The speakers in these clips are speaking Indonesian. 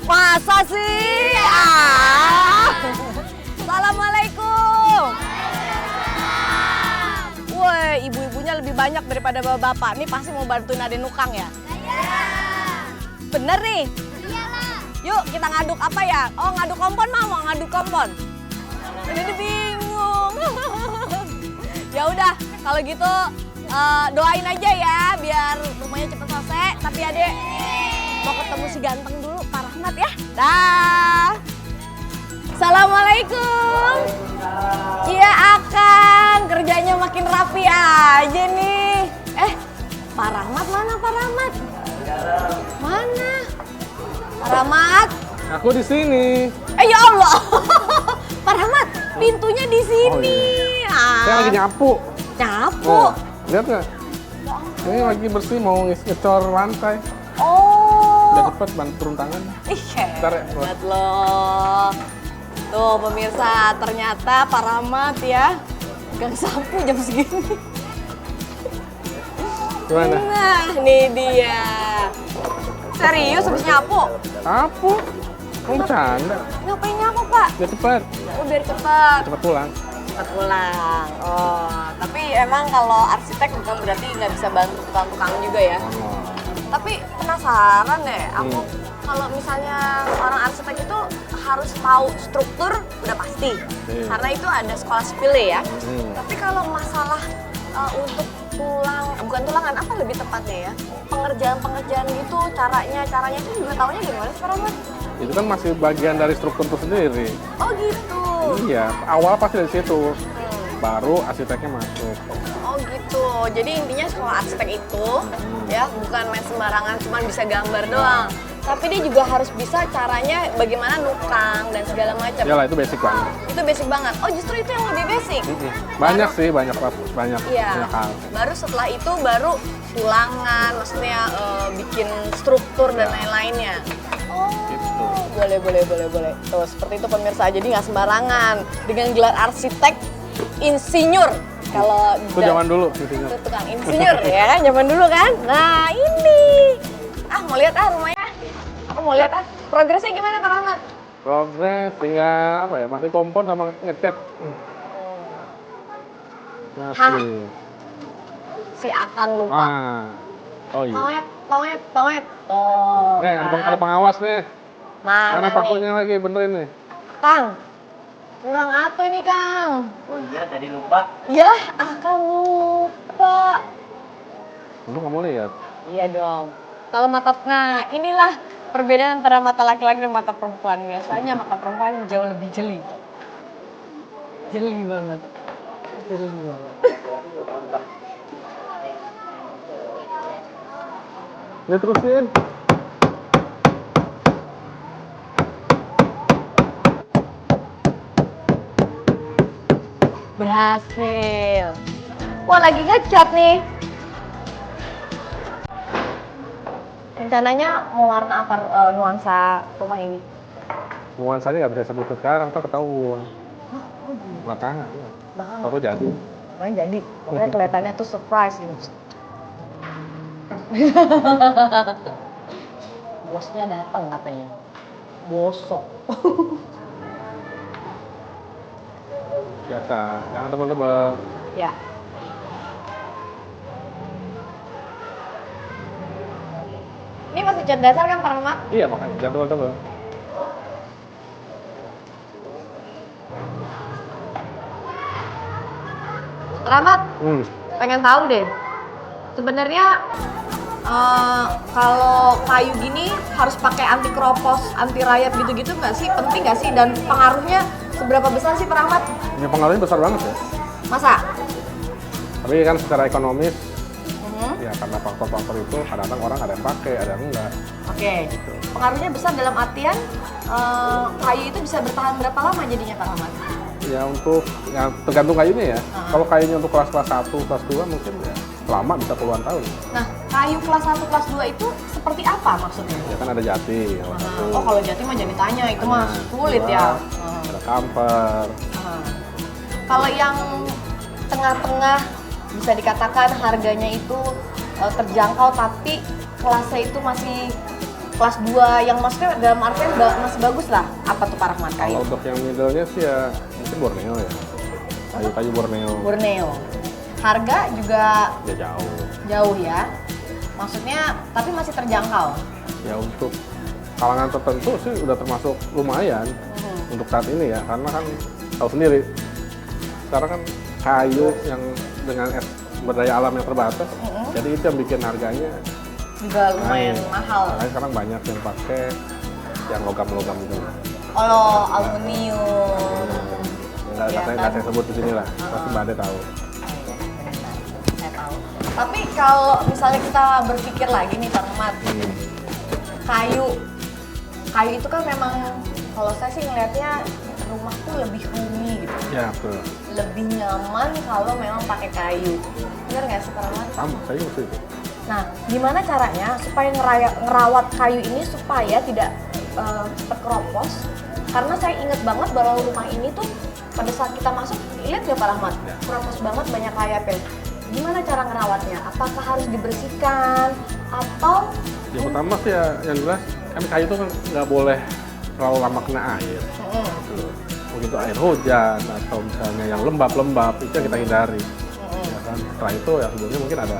Masa sih? Ah. Assalamualaikum. Woi, ibu-ibunya lebih banyak daripada bapak-bapak. Nih pasti mau bantuin adek nukang ya? Bener nih? Iyalah. Yuk kita ngaduk apa ya? Oh ngaduk kompon mau ngaduk kompon. Ini bingung. Ya udah kalau gitu doain aja ya biar rumahnya cepet selesai. Tapi adek mau ketemu si ganteng dulu, Pak Rahmat ya. Dah. Assalamualaikum. Iya Akang, kerjanya makin rapi aja nih. Pak Rahmat mana Pak Rahmat? Mana? Pak Rahmat? Aku di sini. Ya Allah. Pak Rahmat, pintunya di sini. Oh, iya. Saya lagi nyapu. Nyapu? Oh, lihat nggak? Ini lagi bersih mau ngecor lantai. Oh. Udah cepet bantu turun tangan. Bentar ya. Lihat loh. Tuh pemirsa, ternyata Pak Rahmat ya gang sapu jam segini. Gimana? Nah, nih dia. Serius habis nyapu? Nyapu? Kamu bercanda? Ngapain nyapu, Pak? Biar cepet. Oh, biar cepat. Cepet pulang. Cepat pulang. Oh, tapi emang kalau arsitek bukan berarti nggak bisa bantu tukang-tukang juga ya? Oh. Tapi penasaran deh, aku kalau misalnya orang arsitek itu harus tahu struktur udah pasti, karena itu ada sekolah sipil ya. Tapi kalau masalah untuk bukan tulangan apa lebih tepatnya ya, pengerjaan gitu, caranya itu juga taunya gimana sih Pak Rahmat? Itu kan masih bagian dari struktur itu sendiri. Oh gitu. Iya, awal pasti dari situ. Baru arsiteknya masuk. Oh gitu. Jadi intinya sekolah arsitek itu ya bukan main sembarangan cuma bisa gambar doang. Tapi dia juga harus bisa caranya bagaimana nukang dan segala macam. Iyalah itu basic banget. Itu basic banget. Oh justru itu yang lebih basic. Banyak sih, banyak Iya. hal. Baru setelah itu baru tulangan, maksudnya bikin struktur dan lain-lainnya. Oh, Gitu. boleh. Tuh seperti itu pemirsa. Jadi nggak sembarangan dengan gelar arsitek, insinyur. Kalau Itu zaman dulu insinyur. itu tukang insinyur ya kan, zaman dulu kan. Nah ini, mau lihat rumahnya. Aku mau lihat progresnya gimana Kak Rahmat? Progres tinggal apa ya, masih kompon sama ngecat. Masih. Si Akang lupa. Oh iya. Pawet. Oh. Ada pengawas nih. Mana Mana pakunya lagi benerin nih. Kang, kurang apa ini Kang? Oh iya, tadi lupa. Ya, Akang lupa. Lu nggak mau lihat? Iya dong. Kalau nah inilah perbedaan antara mata laki-laki dan mata perempuan. Biasanya mata perempuan jauh lebih jeli. Jeli banget. Ini terusin. Berhasil. Wah, lagi ngecat nih. Rencananya mau warna apa nuansa rumah ini? Nuansanya nggak bisa sebut sekarang, ntar ketahuan. Belakangan. Bang, Baru jadi. pokoknya jadi. Pokoknya kelihatannya tuh surprise gitu. Bosnya datang katanya. Bosok. Biasa, jangan tebel-tebel. Ya. Ini masih cat dasar kan Pak Rahmat? Iya makanya, jangan tebel-tebel. Rahmat, Hmm. pengen tahu deh. Sebenarnya kalau kayu gini harus pakai anti keropos, anti rayap gitu-gitu nggak sih? Penting nggak sih? Dan pengaruhnya seberapa besar sih Pak Rahmat? Ini pengaruhnya besar banget ya. Masa? Tapi kan secara ekonomis, ya karena faktor-faktor itu kadang-kadang orang ada yang pakai, ada yang enggak. Oke. Pengaruhnya besar dalam artian kayu itu bisa bertahan berapa lama jadinya Pak Rahmat? Ya untuk, ya tergantung kayunya ya. Kalau kayunya untuk kelas 1, kelas 2 mungkin ya lama bisa puluhan tahun. Nah, kayu kelas 1, kelas 2 itu seperti apa maksudnya? Ya kan ada jati, kelas 1. Oh, kalau jati mah jangan ditanya, itu mah sulit ya. Ada kamper. Kalau yang tengah-tengah bisa dikatakan harganya itu terjangkau tapi kelasnya itu masih kelas 2 yang maksudnya dalam artian masih bagus lah. Apa tuh Pak Rahmat kayu? Kalau untuk yang middle-nya sih ya mungkin Borneo ya. Kayu-kayu Borneo. Borneo. Harga juga Ya jauh. jauh ya. Maksudnya tapi masih terjangkau. Ya untuk kalangan tertentu sih udah termasuk lumayan untuk saat ini ya. Karena kan tahu sendiri. Sekarang kan kayu yang dengan sumber daya alam yang terbatas. Jadi itu yang bikin harganya Juga lumayan mahal. Makanya sekarang banyak yang pakai yang logam-logam gitu. Oh, aluminium. Nggak Ya saya kan? sebut di sini lah. Pasti Mbak Ade tahu. Saya tahu. Tapi kalau misalnya kita berpikir lagi nih Pak Rahmat, kayu itu kan memang kalau saya sih ngelihatnya rumah tuh lebih roomy gitu, Ya betul. lebih nyaman kalau memang pakai kayu. Bener nggak sih Pak Rahmat? Sama, saya juga itu. Nah, gimana caranya supaya ngerawat kayu ini supaya tidak cepat keropos? Karena saya inget banget bahwa rumah ini tuh pada saat kita masuk, lihat nggak Pak Rahmat? Ya. Keropos banget, banyak rayapnya. Gimana cara ngerawatnya? Apakah harus dibersihkan atau Yang pertama sih ya yang jelas kan kayu itu kan nggak boleh terlalu lama kena air. Begitu air hujan atau misalnya yang lembab-lembab itu yang kita hindari. Ya kan? Setelah itu ya sebelumnya mungkin ada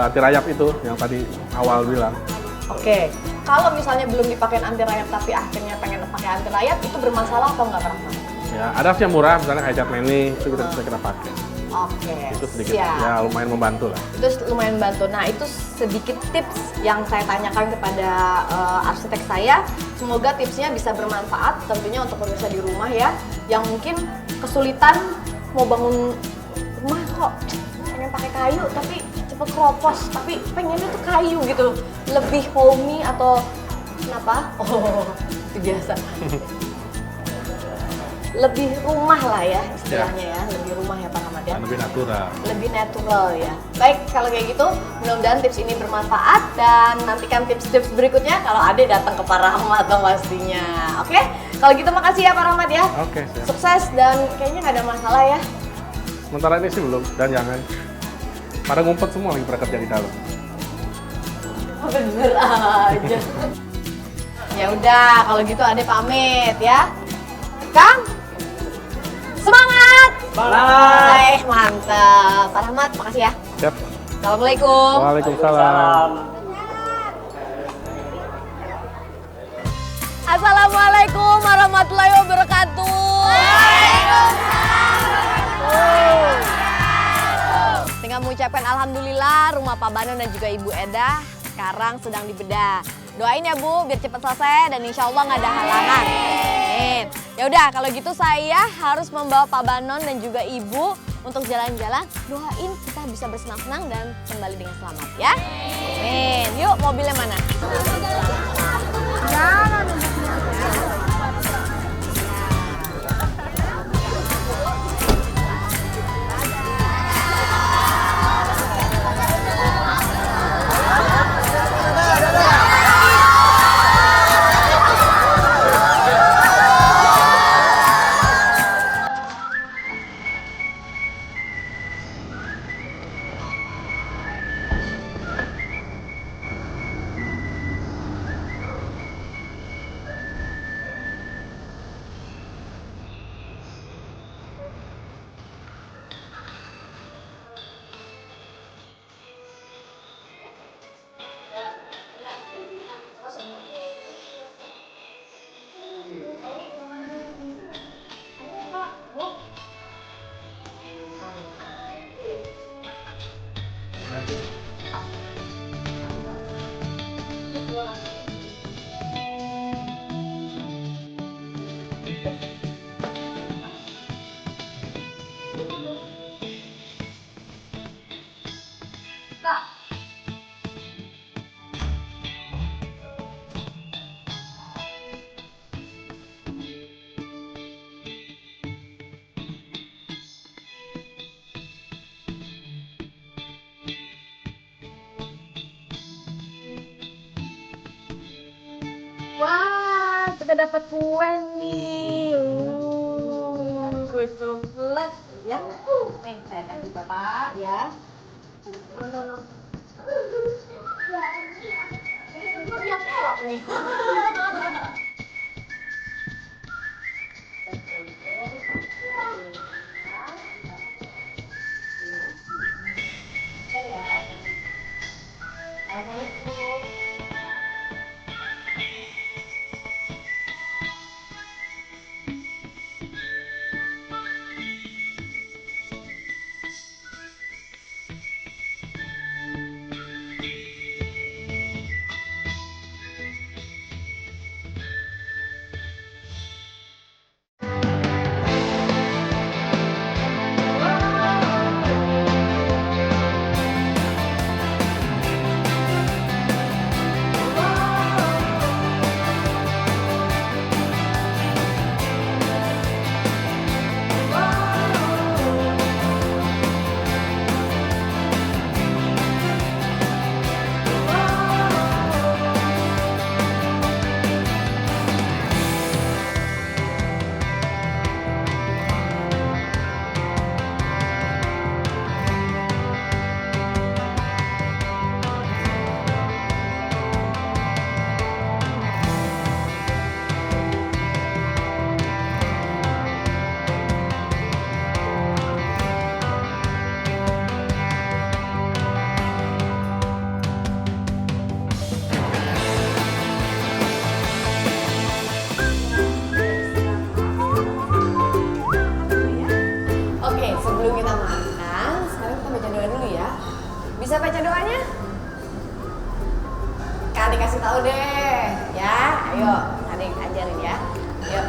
anti rayap itu yang tadi awal bilang. Oke, kalau misalnya belum dipakai anti rayap tapi akhirnya pengen pakai anti rayap itu bermasalah atau nggak Pak Rahmat? Ya ada sih yang murah misalnya kayak cat meni itu bisa kita pakai. Oke, Itu sedikit siap. ya lumayan membantu lah. Itu lumayan bantu. Nah, itu sedikit tips yang saya tanyakan kepada arsitek saya. Semoga tipsnya bisa bermanfaat tentunya untuk pemirsa di rumah ya, yang mungkin kesulitan mau bangun rumah kok pengen pakai kayu tapi cepet keropos, tapi pengennya tuh kayu gitu, lebih homey atau kenapa? Oh, itu biasa. Lebih rumah lah ya istilahnya ya, lebih rumah ya Pak Rahmat ya. Lebih natural. Lebih natural ya. Baik, kalau kayak gitu mudah-mudahan tips ini bermanfaat dan nantikan tips-tips berikutnya kalau ada datang ke Pak Rahmat dong pastinya. Oke? Kalau gitu makasih ya Pak Rahmat ya. Oke, siap. Sukses dan kayaknya nggak ada masalah ya. Sementara ini sih belum dan jangan. Pada ngumpet semua lagi pada kerja di dalam. Bener aja. Ya udah, kalau gitu Ade pamit ya. Kang, semangat! Semangat! Mantap. Pak Rahmat, makasih ya. Siap. Assalamualaikum. Waalaikumsalam. Assalamualaikum warahmatullahi wabarakatuh. Tinggal mengucapkan alhamdulillah rumah Pak Banon dan juga Ibu Eda sekarang sedang dibedah. Doain ya Bu biar cepat selesai dan insya Allah nggak ada halangan. Amin. Ya udah kalau gitu saya harus membawa Pak Banon dan juga Ibu untuk jalan-jalan, doain kita bisa bersenang-senang dan kembali dengan selamat ya. Amin. Yuk, mobilnya mana? Jangan. Wah, kita dapat kue nih. Kue coklat ya. Nih, saya kasih Bapak ya. Nih. Oke, sebelum kita makan, sekarang kita baca doa dulu ya. Bisa baca doanya? Kak Adik kasih tahu deh, ya. Ayo, Adik ajarin ya. Yuk.